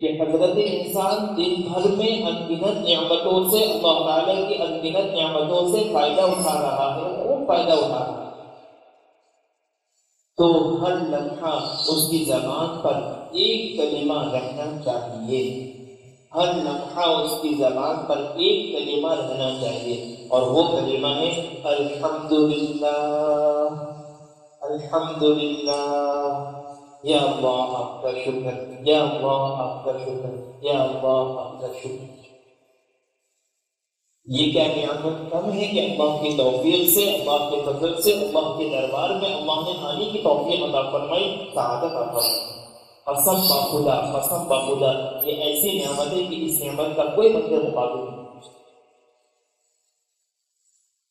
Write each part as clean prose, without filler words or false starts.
کہ حضرت انسان دن بھر میں انگنت نعمتوں سے، اللہ تعالیٰ کی انگنت نعمتوں سے فائدہ اٹھا رہا ہے، خوب فائدہ اٹھا رہا ہے، تو ہر لمحہ اس کی زبان پر ایک کلمہ رہنا چاہیے، ہر لمحہ اس کی زبان پر ایک کلمہ رہنا چاہیے، اور وہ کلمہ ہے الحمدللہ، الحمدللہ، یا اللہ آپ کا شکر، یا اللہ آپ کا شکر، یا اللہ آپ کا شکر۔ یہ کیا نعمت کم ہے کہ اللہ کی توفیق سے، اللہ کے فضل سے، اللہ کے دربار میں اللہ نے آنے کی توفیق عطا فرمائی، سعادت عطا فرمائی۔ قسم باخدا، قسم باخدا، یہ ایسی نعمت ہے کہ اس نعمت کا کوئی مقدار مقابل نہیں۔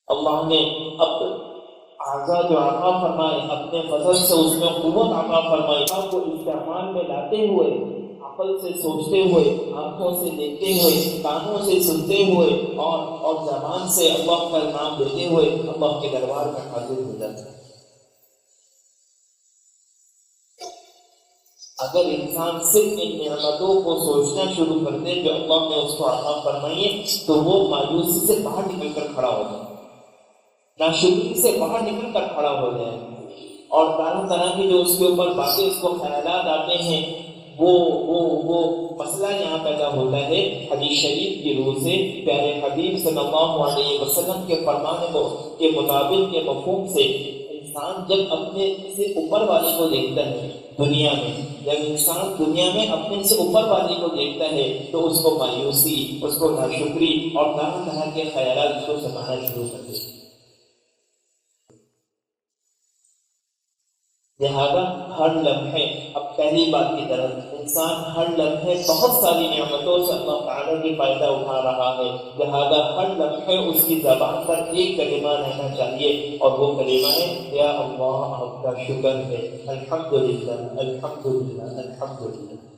اللہ نے اب اعضاء جو عطا فرمائے، اپنے فضل سے اس میں قوت عطا فرمائی، آپ کو استعمال میں لاتے ہوئے، عقل سے سوچتے ہوئے، آنکھوں سے دیکھتے ہوئے، کانوں سے سنتے ہوئے، اور زبان سے اللہ کا نام لیتے ہوئے اللہ کے دربار میں حاضر ہو جاتا ہے۔ اگر انسان صرف ان نعمتوں کو سوچنا شروع کر دے جو اللہ نے اس کو عطا فرمائی ہے، تو وہ مایوسی سے باہر نکل کر کھڑا ہو جائے، ناشکری سے باہر نکل کر کھڑا ہو جائے، اور طرح طرح کی جو اس کے اوپر باتیں، اس کو خیالات آتے ہیں، وہ مسئلہ یہاں پیدا ہوتا ہے۔ حدیث شریف کی روح سے پیارے حبیب صلی اللہ علیہ وسلم کے فرمان کے مطابق، کے مفہوم سے، انسان جب اپنے سے اوپر والے کو دیکھتا ہے دنیا میں، جب انسان دنیا میں اپنے سے اوپر والے کو دیکھتا ہے تو اس کو مایوسی، اس کو ناشکری اور طرح طرح کے خیالات اس کو سمانا شروع کر دیتے ہیں۔ لہذا ہر لمحے، اب پہلی بات کی طرف، انسان ہر لمحے بہت ساری نعمتوں سے اللہ تعالیٰ کی فائدہ اٹھا رہا ہے، لہذا ہر لمحے اس کی زبان پر ایک کلمہ رہنا چاہیے، اور وہ کلمہ ہے یا اللہ آپ کا شکر ہے، الحمدللہ، الحمدللہ، الحمدللہ۔